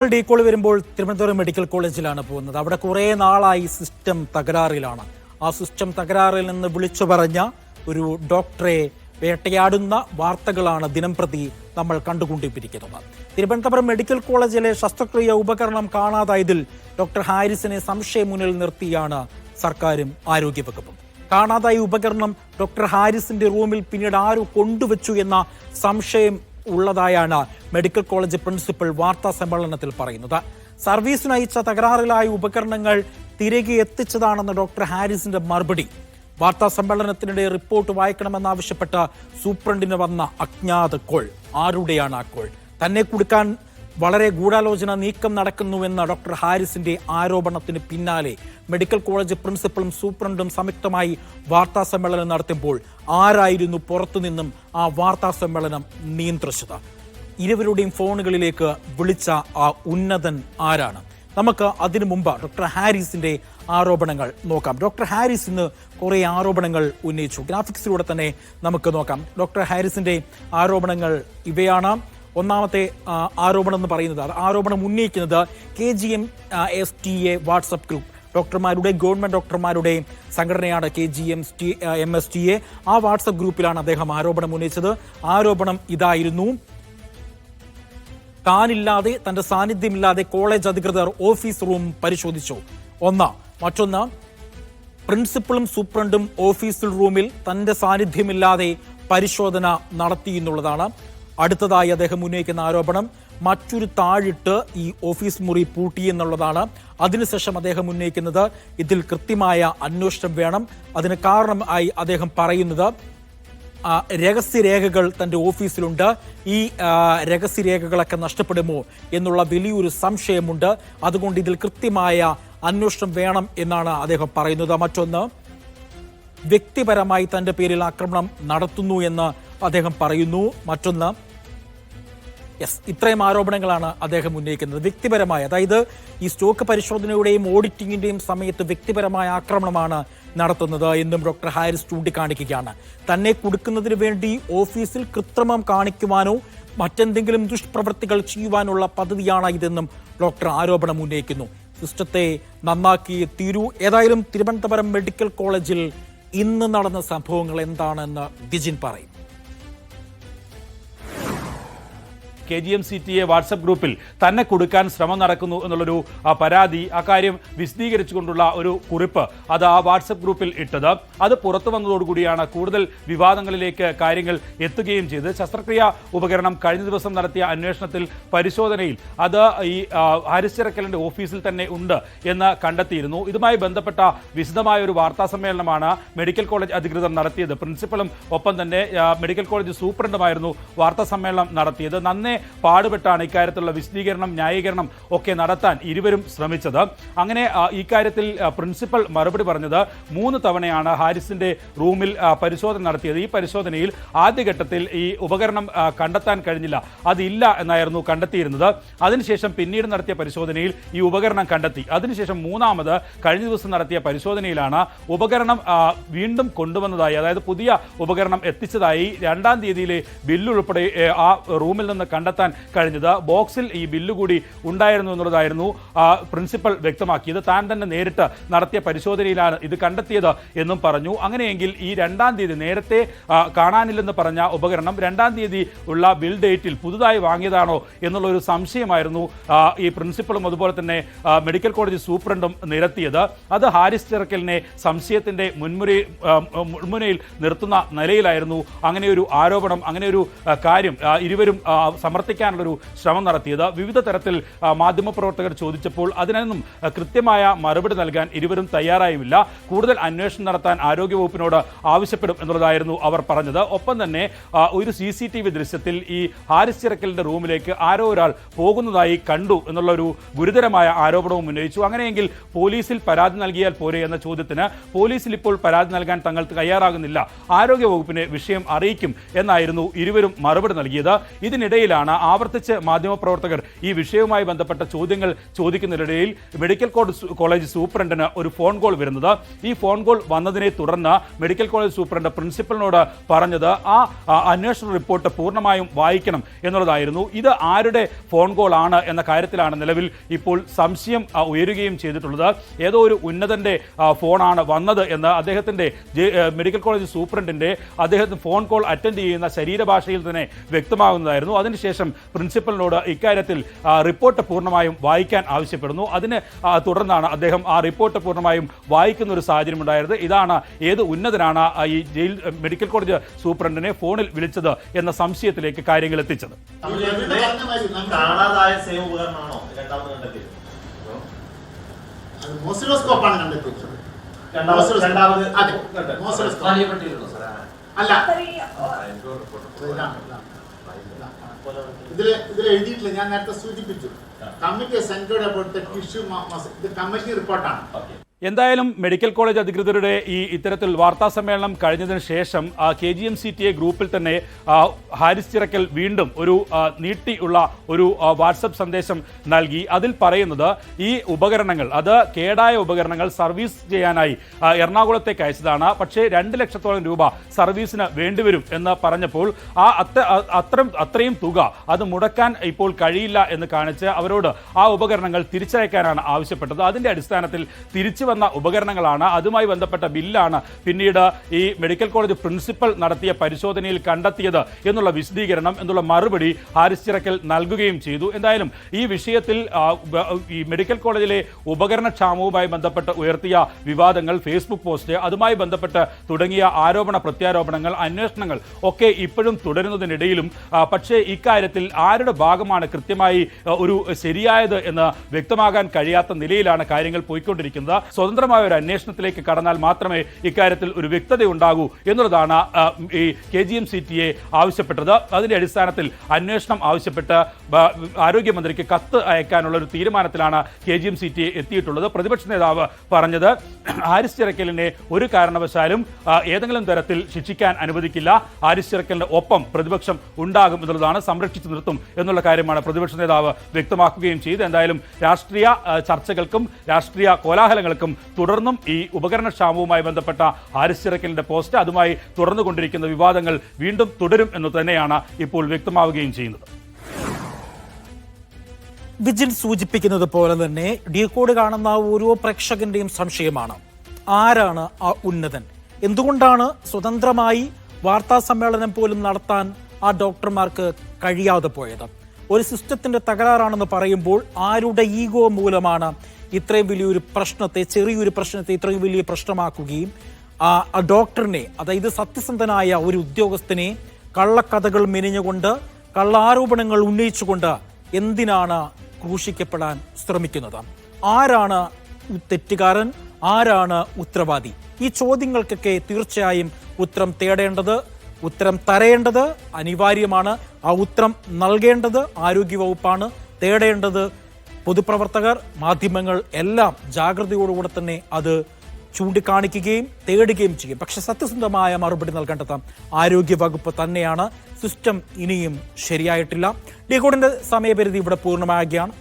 ഡീകോൾ വരുമ്പോൾ തിരുവനന്തപുരം മെഡിക്കൽ കോളേജിലാണ് പോകുന്നത്. അവിടെ കുറേ നാളായി സിസ്റ്റം തകരാറിലാണ്. ആ സിസ്റ്റം തകരാറിൽ നിന്ന് വിളിച്ചു പറഞ്ഞ ഒരു ഡോക്ടറെ വേട്ടയാടുന്ന വാർത്തകളാണ് ദിനംപ്രതി നമ്മൾ കണ്ടുകൊണ്ടിരിക്കുന്നത്. തിരുവനന്തപുരം മെഡിക്കൽ കോളേജിലെ ശസ്ത്രക്രിയ ഉപകരണം കാണാതായതിൽ ഡോക്ടർ ഹാരിസിനെ സംശയം മുന്നിൽ നിർത്തിയാണ് സർക്കാരും ആരോഗ്യവകുപ്പും. കാണാതായ ഉപകരണം ഡോക്ടർ ഹാരിസിന്റെ റൂമിൽ പിന്നീട് ആരും കൊണ്ടുവച്ചു എന്ന സംശയം ഉള്ളതായാണ് മെഡിക്കൽ കോളേജ് പ്രിൻസിപ്പൽ വാർത്താ സമ്മേളനത്തിൽ പറയുന്നത്. സർവീസിന് അയച്ച തകരാറിലായ ഉപകരണങ്ങൾ തിരികെ എത്തിച്ചതാണെന്ന് ഡോക്ടർ ഹാരിസിന്റെ മറുപടി. വാർത്താ സമ്മേളനത്തിനിടെ റിപ്പോർട്ട് വായിക്കണമെന്നാവശ്യപ്പെട്ട സൂപ്രണ്ടിന് വന്ന അജ്ഞാത കോൾ. ആരുടെയാണ് ആ കോൾ? തന്നെ കൊടുക്കാൻ വളരെ ഗൂഢാലോചന നീക്കം നടക്കുന്നുവെന്ന ഡോക്ടർ ഹാരിസിന്റെ ആരോപണത്തിന് പിന്നാലെ മെഡിക്കൽ കോളേജ് പ്രിൻസിപ്പലും സൂപ്രണ്ടും സംയുക്തമായി വാർത്താ സമ്മേളനം നടത്തുമ്പോൾ ആരായിരുന്നു പുറത്തുനിന്നും ആ വാർത്താ സമ്മേളനം നിയന്ത്രിച്ചത്? ഇരുവരുടെയും ഫോണുകളിലേക്ക് വിളിച്ച ആ ഉന്നതൻ ആരാണ്? നമുക്ക് അതിനു മുമ്പ് ഡോക്ടർ ഹാരിസിന്റെ ആരോപണങ്ങൾ നോക്കാം. ഡോക്ടർ ഹാരിസ് ഇന്ന് കുറെ ആരോപണങ്ങൾ ഉന്നയിച്ചു. ഗ്രാഫിക്സിലൂടെ തന്നെ നമുക്ക് നോക്കാം. ഡോക്ടർ ഹാരിസിന്റെ ആരോപണങ്ങൾ ഇവയാണ്. ഒന്നാമത്തെ ആരോപണം എന്ന് പറയുന്നത്, ആരോപണം ഉന്നയിക്കുന്നത് KGMSTA വാട്സപ്പ് ഗ്രൂപ്പ്. ഡോക്ടർമാരുടെ, ഗവൺമെന്റ് ഡോക്ടർമാരുടെ സംഘടനയാണ് KGMSTA. ആ വാട്സപ്പ് ഗ്രൂപ്പിലാണ് അദ്ദേഹം ആരോപണം ഉന്നയിച്ചത്. ആരോപണം ഇതായിരുന്നു: താനില്ലാതെ, തന്റെ സാന്നിധ്യമില്ലാതെ കോളേജ് അധികൃതർ ഓഫീസ് റൂം പരിശോധിച്ചു. മറ്റൊന്ന്, പ്രിൻസിപ്പളും സൂപ്രണ്ടും ഓഫീസ് റൂമിൽ തന്റെ സാന്നിധ്യമില്ലാതെ പരിശോധന നടത്തി എന്നുള്ളതാണ്. അടുത്തതായി അദ്ദേഹം ഉന്നയിക്കുന്ന ആരോപണം മറ്റൊരു താഴിട്ട് ഈ ഓഫീസ് മുറി പൂട്ടി എന്നുള്ളതാണ്. അതിനുശേഷം അദ്ദേഹം ഉന്നയിക്കുന്നത് ഇതിൽ കൃത്യമായ അന്വേഷണം വേണം. അതിന് കാരണമായി അദ്ദേഹം പറയുന്നത് രഹസ്യരേഖകൾ തന്റെ ഓഫീസിലുണ്ട്. ഈ രഹസ്യരേഖകളൊക്കെ നഷ്ടപ്പെടുമോ എന്നുള്ള വലിയൊരു സംശയമുണ്ട്. അതുകൊണ്ട് ഇതിൽ കൃത്യമായ അന്വേഷണം വേണം എന്നാണ് അദ്ദേഹം പറയുന്നത്. മറ്റൊന്ന്, വ്യക്തിപരമായി തന്റെ പേരിൽ ആക്രമണം നടത്തുന്നു എന്ന് അദ്ദേഹം പറയുന്നു. മറ്റൊന്ന്, ഇത്രയും ആരോപണങ്ങളാണ് അദ്ദേഹം ഉന്നയിക്കുന്നത്. വ്യക്തിപരമായ, അതായത് ഈ സ്റ്റോക്ക് പരിശോധനയുടെയും ഓഡിറ്റിംഗിന്റെയും സമയത്ത് വ്യക്തിപരമായ ആക്രമണമാണ് നടത്തുന്നത് എന്നും ഡോക്ടർ ഹാരിസ് ചൂണ്ടിക്കാണിക്കുകയാണ്. തന്നെ കൊടുക്കുന്നതിന് വേണ്ടി ഓഫീസിൽ കൃത്രിമം കാണിക്കുവാനോ മറ്റെന്തെങ്കിലും ദുഷ്പ്രവൃത്തികൾ ചെയ്യുവാനുള്ള പദ്ധതിയാണ് ഇതെന്നും ഡോക്ടർ ആരോപണം ഉന്നയിക്കുന്നു. സിസ്റ്റത്തെ നന്നാക്കിയേ തീരൂ. ഏതായാലും തിരുവനന്തപുരം മെഡിക്കൽ കോളേജിൽ ഇന്ന് നടന്ന സംഭവങ്ങൾ എന്താണെന്ന് ദിജിൻ പറയും. KGMSTA വാട്സപ്പ് ഗ്രൂപ്പിൽ തന്നെ കൊടുക്കാൻ ശ്രമം നടക്കുന്നു എന്നുള്ളൊരു പരാതി, അക്കാര്യം വിശദീകരിച്ചുകൊണ്ടുള്ള ഒരു കുറിപ്പ് അത് ആ വാട്സപ്പ് ഗ്രൂപ്പിൽ ഇട്ടത്. അത് പുറത്തു വന്നതോടുകൂടിയാണ് കൂടുതൽ വിവാദങ്ങളിലേക്ക് കാര്യങ്ങൾ എത്തുകയും ചെയ്തത്. ശസ്ത്രക്രിയ ഉപകരണം കഴിഞ്ഞ ദിവസം നടത്തിയ അന്വേഷണത്തിൽ, പരിശോധനയിൽ അത് ഈ ഹാരിസ് ചിറക്കലിന്റെ ഓഫീസിൽ തന്നെ ഉണ്ട് എന്ന് കണ്ടെത്തിയിരുന്നു. ഇതുമായി ബന്ധപ്പെട്ട വിശദമായ ഒരു വാർത്താ സമ്മേളനമാണ് മെഡിക്കൽ കോളേജ് അധികൃതർ നടത്തിയത്. പ്രിൻസിപ്പലും ഒപ്പം തന്നെ മെഡിക്കൽ കോളേജ് സൂപ്രണ്ടുമായിരുന്നു വാർത്താ സമ്മേളനം നടത്തിയത്. നന്നേ പാടുപെട്ടാണ് ഇക്കാര്യത്തിലുള്ള വിശദീകരണം, ന്യായീകരണം ഒക്കെ നടത്താൻ ഇരുവരും ശ്രമിച്ചത്. അങ്ങനെ ഇക്കാര്യത്തിൽ പ്രിൻസിപ്പൽ മറുപടി പറഞ്ഞത് 3 തവണയാണ് ഹാരിസിന്റെ റൂമിൽ പരിശോധന നടത്തിയത്. ഈ പരിശോധനയിൽ ആദ്യഘട്ടത്തിൽ ഈ ഉപകരണം കണ്ടെത്താൻ കഴിഞ്ഞില്ല, അതില്ല എന്നായിരുന്നു കണ്ടെത്തിയിരുന്നത്. അതിനുശേഷം പിന്നീട് നടത്തിയ പരിശോധനയിൽ ഈ ഉപകരണം കണ്ടെത്തി. അതിനുശേഷം മൂന്നാമത് കഴിഞ്ഞ ദിവസം നടത്തിയ പരിശോധനയിലാണ് ഉപകരണം വീണ്ടും കൊണ്ടുവന്നതായി, അതായത് പുതിയ ഉപകരണം എത്തിച്ചതായി 2-ാം തീയതിയിലെ ബില്ലുൾപ്പെടെ ആ റൂമിൽ നിന്ന് കണ്ടെത്താൻ കഴിഞ്ഞത്. ബോക്സിൽ ഈ ബില്ല് കൂടി ഉണ്ടായിരുന്നു എന്നുള്ളതായിരുന്നു പ്രിൻസിപ്പൽ വ്യക്തമാക്കിയത്. താൻ തന്നെ നേരിട്ട് നടത്തിയ പരിശോധനയിലാണ് ഇത് കണ്ടെത്തിയത് എന്നും പറഞ്ഞു. അങ്ങനെയെങ്കിൽ ഈ 2-ാം തീയതി നേരത്തെ കാണാനില്ലെന്ന് പറഞ്ഞ ഉപകരണം 2-ാം തീയതി ഉള്ള ബിൽ ഡേറ്റിൽ പുതുതായി വാങ്ങിയതാണോ എന്നുള്ളൊരു സംശയമായിരുന്നു ഈ പ്രിൻസിപ്പളും അതുപോലെ തന്നെ മെഡിക്കൽ കോളേജ് സൂപ്രണ്ടും നിരത്തിയത്. അത് ഹാരിസ് ചിറക്കലിനെ സംശയത്തിന്റെ മുൻമുനയിൽ നിർത്തുന്ന നിലയിലായിരുന്നു അങ്ങനെയൊരു ആരോപണം, അങ്ങനെയൊരു കാര്യം ഇരുവരും സമർത്ഥിക്കാനുള്ളൊരു ശ്രമം നടത്തിയത്. വിവിധ തരത്തിൽ മാധ്യമപ്രവർത്തകർ ചോദിച്ചപ്പോൾ അതിനൊന്നും കൃത്യമായ മറുപടി നൽകാൻ ഇരുവരും തയ്യാറായുമില്ല. കൂടുതൽ അന്വേഷണം നടത്താൻ ആരോഗ്യവകുപ്പിനോട് ആവശ്യപ്പെടും എന്നുള്ളതായിരുന്നു അവർ പറഞ്ഞത്. ഒപ്പം തന്നെ ഒരു CCTV ദൃശ്യത്തിൽ ഈ ഹാരിസ് ചിറക്കലിന്റെ റൂമിലേക്ക് ആരോ ഒരാൾ പോകുന്നതായി കണ്ടു എന്നുള്ളൊരു ഗുരുതരമായ ആരോപണവും ഉന്നയിച്ചു. അങ്ങനെയെങ്കിൽ പോലീസിൽ പരാതി നൽകിയാൽ പോരെ എന്ന ചോദ്യത്തിന് പോലീസിൽ ഇപ്പോൾ പരാതി നൽകാൻ തങ്ങൾ തയ്യാറാകുന്നില്ല, ആരോഗ്യവകുപ്പിനെ വിഷയം അറിയിക്കും എന്നായിരുന്നു ഇരുവരും മറുപടി നൽകിയത്. ഇതിനിടയിലാണ് ഇതിനിടയിലാണ് ആവർത്തിച്ച് മാധ്യമപ്രവർത്തകർ ഈ വിഷയവുമായി ബന്ധപ്പെട്ട ചോദ്യങ്ങൾ ചോദിക്കുന്നതിനിടയിൽ മെഡിക്കൽ കോളേജ് സൂപ്രണ്ടിന് ഒരു ഫോൺ കോൾ വരുന്നത്. ഈ ഫോൺ കോൾ വന്നതിനെ തുടർന്ന് മെഡിക്കൽ കോളേജ് സൂപ്രണ്ട് പ്രിൻസിപ്പലിനോട് പറഞ്ഞത് ആ അന്വേഷണ റിപ്പോർട്ട് പൂർണ്ണമായും വായിക്കണം എന്നുള്ളതായിരുന്നു. ഇത് ആരുടെ ഫോൺ കോൾ ആണ് എന്ന കാര്യത്തിലാണ് നിലവിൽ ഇപ്പോൾ സംശയം ഉയരുകയും ചെയ്തിട്ടുള്ളത്. ഏതോ ഒരു ഉന്നതന്റെ ഫോണാണ് വന്നത് എന്ന് അദ്ദേഹത്തിന്റെ മെഡിക്കൽ കോളേജ് സൂപ്രണ്ടിന്റെ അദ്ദേഹത്തിന് ഫോൺ കോൾ അറ്റൻഡ് ചെയ്യുന്ന ശരീരഭാഷയിൽ തന്നെ വ്യക്തമാകുന്നതായിരുന്നു. അതിനുശേഷം പ്രിൻസിപ്പലിനോട് ഇക്കാര്യത്തിൽ റിപ്പോർട്ട് പൂർണ്ണമായും വായിക്കാൻ ആവശ്യപ്പെടുന്നു. അതിന് തുടർന്നാണ് അദ്ദേഹം ആ റിപ്പോർട്ട് പൂർണ്ണമായും വായിക്കുന്ന ഒരു സാഹചര്യം ഉണ്ടായത്. ഇതാണ് ഏത് ഉന്നതനാണ് ഈ മെഡിക്കൽ കോളേജ് സൂപ്രണ്ടിനെ ഫോണിൽ വിളിച്ചത് എന്ന സംശയത്തിലേക്ക് കാര്യങ്ങൾ എത്തിച്ചത്. ഇതിൽ എഴുതിയിട്ടില്ല. ഞാൻ നേരത്തെ സൂചിപ്പിച്ചു, committee centred about the tissue ഇത് കമ്മിറ്റി റിപ്പോർട്ടാണ്. എന്തായാലും മെഡിക്കൽ കോളേജ് അധികൃതരുടെ ഈ ഇത്തരത്തിൽ വാർത്താ സമ്മേളനം കഴിഞ്ഞതിന് ശേഷം KGM-CTA ഗ്രൂപ്പിൽ തന്നെ ഹാരിസ് ചിറക്കൽ വീണ്ടും ഒരു നീട്ടിയുള്ള ഒരു വാട്സപ്പ് സന്ദേശം നൽകി. അതിൽ പറയുന്നത് ഈ ഉപകരണങ്ങൾ, അത് കേടായ ഉപകരണങ്ങൾ സർവീസ് ചെയ്യാനായി എറണാകുളത്തേക്ക് അയച്ചതാണ്. പക്ഷേ 2 ലക്ഷത്തോളം രൂപ സർവീസിന് വേണ്ടിവരും എന്ന് പറഞ്ഞപ്പോൾ അത്രയും തുക അത് മുടക്കാൻ ഇപ്പോൾ കഴിയില്ല എന്ന് കാണിച്ച് അവരോട് ആ ഉപകരണങ്ങൾ തിരിച്ചയക്കാനാണ് ആവശ്യപ്പെട്ടത്. അതിന്റെ അടിസ്ഥാനത്തിൽ തിരിച്ചു വന്ന ഉപകരണങ്ങളാണ്, അതുമായി ബന്ധപ്പെട്ട ബില്ലാണ് പിന്നീട് ഈ മെഡിക്കൽ കോളേജ് പ്രിൻസിപ്പൽ നടത്തിയ പരിശോധനയിൽ കണ്ടെത്തിയത് എന്നുള്ള വിശദീകരണം, എന്നുള്ള മറുപടി ഹാരിസ് ചിറക്കൽ നൽകുകയും ചെയ്തു. എന്തായാലും ഈ വിഷയത്തിൽ ഈ മെഡിക്കൽ കോളേജിലെ ഉപകരണക്ഷാമവുമായി ബന്ധപ്പെട്ട് ഉയർത്തിയ വിവാദങ്ങൾ, ഫേസ്ബുക്ക് പോസ്റ്റ്, അതുമായി ബന്ധപ്പെട്ട് തുടങ്ങിയ ആരോപണ പ്രത്യാരോപണങ്ങൾ, അന്വേഷണങ്ങൾ ഒക്കെ ഇപ്പോഴും തുടരുന്നതിനിടയിലും പക്ഷേ ഇക്കാര്യത്തിൽ ആരുടെ ഭാഗമാണ് കൃത്യമായി ഒരു ശരിയായത് എന്ന് വ്യക്തമാകാൻ കഴിയാത്ത നിലയിലാണ് കാര്യങ്ങൾ പോയിക്കൊണ്ടിരിക്കുന്നത്. സ്വതന്ത്രമായ ഒരു അന്വേഷണത്തിലേക്ക് കടന്നാൽ മാത്രമേ ഇക്കാര്യത്തിൽ ഒരു വ്യക്തത ഉണ്ടാകൂ എന്നുള്ളതാണ് ഈ KGM-CTA ആവശ്യപ്പെട്ടത്. അതിന്റെ അടിസ്ഥാനത്തിൽ അന്വേഷണം ആവശ്യപ്പെട്ട് ആരോഗ്യമന്ത്രിക്ക് കത്ത് അയക്കാനുള്ള ഒരു തീരുമാനത്തിലാണ് KGM-CTA എത്തിയിട്ടുള്ളത്. പ്രതിപക്ഷ നേതാവ് പറഞ്ഞത് ഹാരിസ് ചിറക്കലിനെ ഒരു കാരണവശാലും ഏതെങ്കിലും തരത്തിൽ ശിക്ഷിക്കാൻ അനുവദിക്കില്ല, ഹാരിസ് ചിറക്കലിന്റെ ഒപ്പം പ്രതിപക്ഷം ഉണ്ടാകും എന്നുള്ളതാണ്, സംരക്ഷിച്ചു നിർത്തും എന്നുള്ള കാര്യമാണ് പ്രതിപക്ഷ നേതാവ് വ്യക്തമാക്കുകയും ചെയ്ത്. എന്തായാലും രാഷ്ട്രീയ ചർച്ചകൾക്കും രാഷ്ട്രീയ കോലാഹലങ്ങൾക്കും തുടർന്നും ഈ ഉപകരണക്ഷാമവുമായി ബന്ധപ്പെട്ട ഹാരിസ് ചിറക്കലിന്റെ പോസ്റ്റ്, അതുമായി തുടർന്നുകൊണ്ടിരിക്കുന്ന വിവാദങ്ങൾ വീണ്ടും തുടരും എന്ന് തന്നെയാണ് ഇപ്പോൾ വ്യക്തമാവുകയും ചെയ്യുന്നത്. വിജിൽ സൂചിപ്പിക്കുന്നത് പോലെ തന്നെ ഡീകോഡ് കാണുന്ന ഓരോ പ്രേക്ഷകന്റെയും സംശയമാണ്, ആരാണ് ആ ഉന്നതൻ? എന്തുകൊണ്ടാണ് സ്വതന്ത്രമായി വാർത്താ സമ്മേളനം പോലും നടത്താൻ ആ ഡോക്ടർമാർക്ക് കഴിയാതെ പോയത്? ഒരു സിസ്റ്റത്തിന്റെ തകരാറാണെന്ന് പറയുമ്പോൾ ആരുടെ ഈഗോ മൂലമാണ് ഇത്രയും വലിയൊരു പ്രശ്നത്തെ, ചെറിയൊരു പ്രശ്നത്തെ ഇത്രയും വലിയ പ്രശ്നമാക്കുകയും ആ ഡോക്ടറിനെ, അതായത് സത്യസന്ധനായ ഒരു ഉദ്യോഗസ്ഥനെ കള്ളക്കഥകൾ മെനിഞ്ഞുകൊണ്ട്, കള്ളാരോപണങ്ങൾ ഉന്നയിച്ചുകൊണ്ട് എന്തിനാണ് ക്രൂശിക്കപ്പെടാൻ ശ്രമിക്കുന്നത്? ആരാണ് തെറ്റുകാരൻ? ആരാണ് ഉത്തരവാദി? ഈ ചോദ്യങ്ങൾക്കൊക്കെ തീർച്ചയായും ഉത്തരം തേടേണ്ടത്, ഉത്തരം തരേണ്ടത് അനിവാര്യമാണ്. ആ ഉത്തരം നൽകേണ്ടത് ആരോഗ്യവകുപ്പാണ്, തേടേണ്ടത് പൊതുപ്രവർത്തകർ, മാധ്യമങ്ങൾ എല്ലാം ജാഗ്രതയോടുകൂടെ തന്നെ അത് ചൂണ്ടിക്കാണിക്കുകയും തേടുകയും ചെയ്യും. പക്ഷെ സത്യസന്ധമായ മറുപടി നൽകേണ്ടത് ആരോഗ്യവകുപ്പ് തന്നെയാണ്. സിസ്റ്റം ഇനിയും ശരിയായിട്ടില്ല. ഡീകോഡിന്റെ സമയപരിധി ഇവിടെ പൂർണ്ണമാകുകയാണ്.